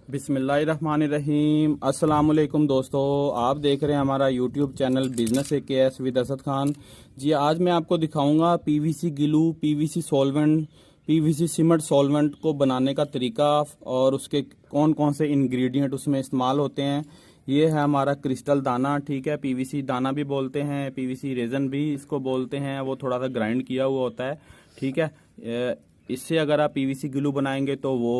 बिस्मिल्लाहिर्रहमानिर्रहीम। अस्सलाम वालेकुम दोस्तों, आप देख रहे हैं हमारा YouTube channel business AKS with Asad Khan ji. आज मैं आपको दिखाऊंगा PVC glue, PVC solvent, PVC cement solvent को बनाने का तरीका और उसके कौन कौन से इंग्रेडिएंट उसमें इस्तेमाल होते हैं। ये है हमारा क्रिस्टल दाना, ठीक है। PVC दाना भी बोलते हैं, PVC रेजन भी इसको बोलते हैं। वो थोड़ा सा ग्राइंड किया हुआ होता है, ठीक है। इससे अगर आप PVC ग्लू बनाएंगे तो वो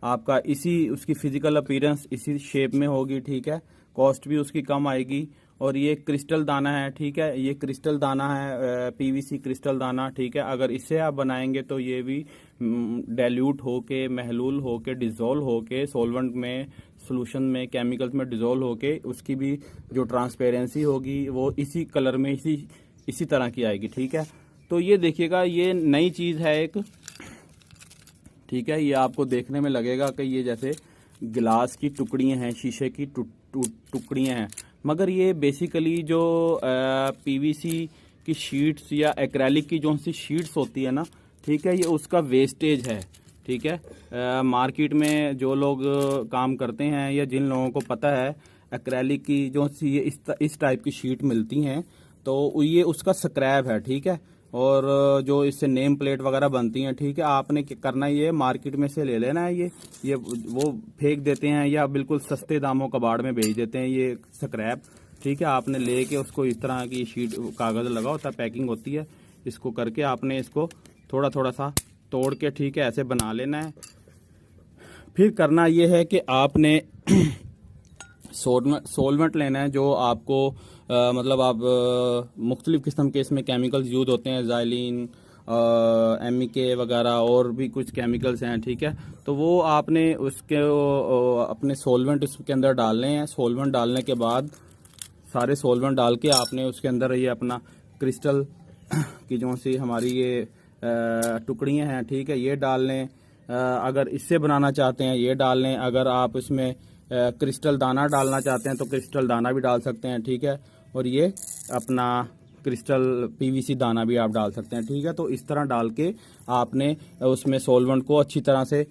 आपका इसी उसकी फिजिकल अपीयरेंस इसी शेप में होगी, ठीक है। कॉस्ट भी उसकी कम आएगी। और ये क्रिस्टल दाना है, ठीक है। ये क्रिस्टल दाना है, PVC क्रिस्टल दाना, ठीक है। अगर इससे आप बनाएंगे तो ये भी डाइल्यूट होके, महलूल होके, डिजोल्व होके सॉल्वेंट में, सोल्यूशन में, केमिकल्स में डिजोल्व होके उसकी भी जो ट्रांसपेरेंसी होगी वो इसी कलर में, इसी तरह की आएगी, ठीक है। तो ये देखिएगा, ये नई चीज़ है एक, ठीक है। ये आपको देखने में लगेगा कि ये जैसे गिलास की टुकड़ियां हैं, शीशे की टुकड़ियां हैं, मगर ये बेसिकली जो PVC की शीट्स या एक्रेलिक की जो सी शीट्स होती है ना, ठीक है, ये उसका वेस्टेज है, ठीक है। मार्केट में जो लोग काम करते हैं या जिन लोगों को पता है एक्रेलिक की जो सी इस टाइप की शीट मिलती हैं, तो ये उसका स्क्रैप है, ठीक है। और जो इससे नेम प्लेट वगैरह बनती हैं, ठीक है। आपने करना ये मार्केट में से ले लेना है, ये वो फेंक देते हैं या बिल्कुल सस्ते दामों कबाड़ में बेच देते हैं ये स्क्रैप, ठीक है। आपने लेके उसको इस तरह की शीट कागज़ लगा होता है, पैकिंग होती है, इसको करके आपने इसको थोड़ा थोड़ा सा तोड़ के, ठीक है, ऐसे बना लेना है। फिर करना ये है कि आपने सोलवेंट लेना है जो आपको मतलब आप मुख्तलिफ़ किस्म के इसमें केमिकल्स यूज होते हैं, ज़ाइलिन, MEK वगैरह और भी कुछ केमिकल्स हैं, ठीक है। तो वो आपने उसके अपने सोलवेंट उसके अंदर डालने हैं। सोलवेंट डालने के बाद सारे सोलवेंट डाल के आपने उसके अंदर ये अपना क्रिस्टल की जो सी हमारी ये टुकड़ियाँ हैं, ठीक है, ये डाल लें। अगर इससे बनाना चाहते हैं ये डाल लें। अगर आप इसमें क्रिस्टल दाना डालना चाहते हैं तो क्रिस्टल दाना भी डाल सकते हैं, ठीक है। और ये अपना क्रिस्टल PVC दाना भी आप डाल सकते हैं, ठीक है। तो इस तरह डाल के आपने उसमें सॉल्वेंट को अच्छी तरह से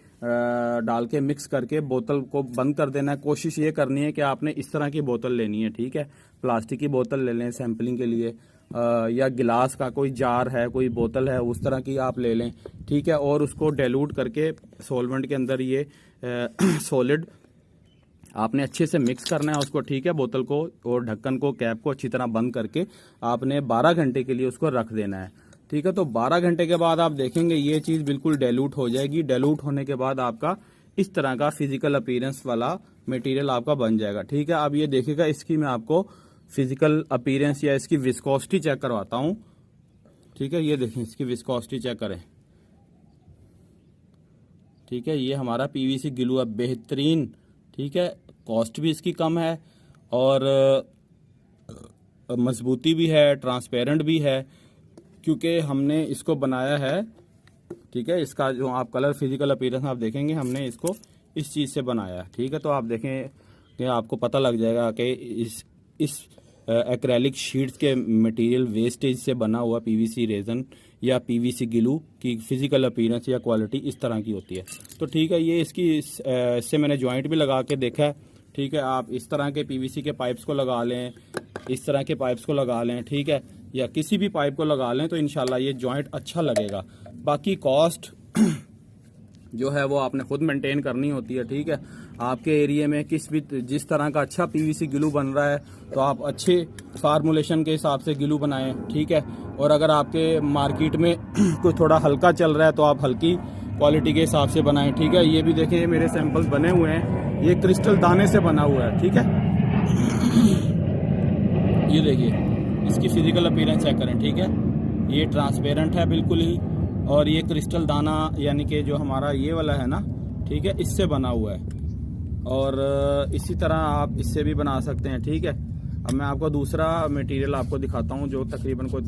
डाल के मिक्स करके बोतल को बंद कर देना है। कोशिश ये करनी है कि आपने इस तरह की बोतल लेनी है, ठीक है। प्लास्टिक की बोतल ले लें सैम्पलिंग के लिए, या गिलास का कोई जार है, कोई बोतल है, उस तरह की आप ले लें, ठीक है। और उसको डाइल्यूट करके सॉल्वेंट के अंदर ये सॉलिड आपने अच्छे से मिक्स करना है उसको, ठीक है। बोतल को और ढक्कन को, कैप को अच्छी तरह बंद करके आपने 12 घंटे के लिए उसको रख देना है, ठीक है। तो 12 घंटे के बाद आप देखेंगे ये चीज़ बिल्कुल डाइल्यूट हो जाएगी। डाइल्यूट होने के बाद आपका इस तरह का फिजिकल अपीयरेंस वाला मटेरियल आपका बन जाएगा, ठीक है। अब ये देखिएगा, इसकी मैं आपको फिजिकल अपीयरेंस या इसकी विस्कोसिटी चेक करवाता हूँ, ठीक है। ये देखें, इसकी विस्कोसिटी चेक करें, ठीक है। ये हमारा PVC ग्लू अब बेहतरीन, ठीक है। कॉस्ट भी इसकी कम है और मजबूती भी है, ट्रांसपेरेंट भी है, क्योंकि हमने इसको बनाया है, ठीक है। इसका जो आप कलर फिजिकल अपीयरेंस आप देखेंगे, हमने इसको इस चीज़ से बनाया है, ठीक है। तो आप देखें कि आपको पता लग जाएगा कि इस एक्रेलिक शीट्स के मटेरियल वेस्टेज से बना हुआ PVC रेजन या PVC ग्लू की फिजिकल अपीयरेंस या क्वालिटी इस तरह की होती है। तो ठीक है, ये इससे मैंने जॉइंट भी लगा के देखा है, ठीक है। आप इस तरह के PVC के पाइप्स को लगा लें, इस तरह के पाइप्स को लगा लें, ठीक है, या किसी भी पाइप को लगा लें तो इंशाल्लाह ये जॉइंट अच्छा लगेगा। बाकी कॉस्ट जो है वो आपने खुद मेंटेन करनी होती है, ठीक है। आपके एरिया में जिस तरह का अच्छा PVC ग्लू बन रहा है तो आप अच्छे फार्मूलेशन के हिसाब से ग्लू बनाएं, ठीक है। और अगर आपके मार्केट में कोई थोड़ा हल्का चल रहा है तो आप हल्की क्वालिटी के हिसाब से बनाएं, ठीक है। ये भी देखें, ये मेरे सैंपल्स बने हुए हैं, ये क्रिस्टल दाने से बना हुआ है, ठीक है। ये देखिए, इसकी फिजिकल अपीयरेंस चेक करें, ठीक है। ये ट्रांसपेरेंट है बिल्कुल ही, और ये क्रिस्टल दाना यानी कि जो हमारा ये वाला है ना, ठीक है, इससे बना हुआ है। और इसी तरह आप इससे भी बना सकते हैं, ठीक है। अब मैं आपको दूसरा मटेरियल आपको दिखाता हूँ जो तकरीबन को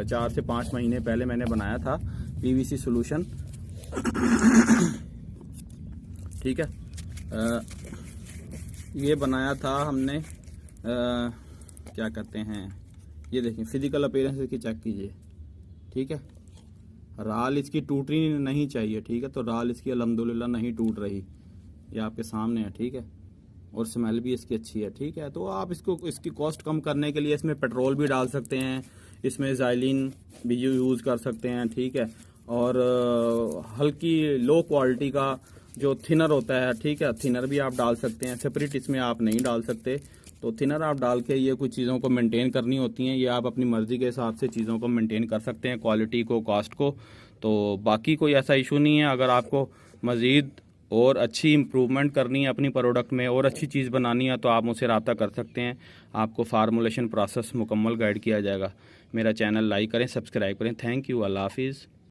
4 से 5 महीने पहले मैंने बनाया था, PVC सोल्यूशन, ठीक है। ये बनाया था हमने, क्या कहते हैं, ये देखें फिजिकल अपीयरेंस इसकी चेक कीजिए, ठीक है। राल इसकी टूटनी नहीं चाहिए, ठीक है। तो राल इसकी अल्हम्दुलिल्लाह नहीं टूट रही, ये आपके सामने है, ठीक है, और स्मेल भी इसकी अच्छी है, ठीक है। तो आप इसकी कॉस्ट कम करने के लिए इसमें पेट्रोल भी डाल सकते हैं, इसमें ज़ाइलिन भी यूज़ कर सकते हैं, ठीक है। और हल्की लो क्वालिटी का जो थिनर होता है, ठीक है, थिनर भी आप डाल सकते हैं। सेपरेट इसमें आप नहीं डाल सकते, तो थिनर आप डाल के ये कुछ चीज़ों को मेंटेन करनी होती हैं। ये आप अपनी मर्ज़ी के हिसाब से चीज़ों को मेंटेन कर सकते हैं, क्वालिटी को, कॉस्ट को। तो बाकी कोई ऐसा इशू नहीं है। अगर आपको मज़ीद और अच्छी इम्प्रूवमेंट करनी है अपनी प्रोडक्ट में और अच्छी चीज़ बनानी है तो आप मुझसे रब्ता कर सकते हैं। आपको फार्मूलेशन प्रोसेस मुकम्मल गाइड किया जाएगा। मेरा चैनल लाइक करें, सब्सक्राइब करें। Thank you. अल्लाह हाफिज़।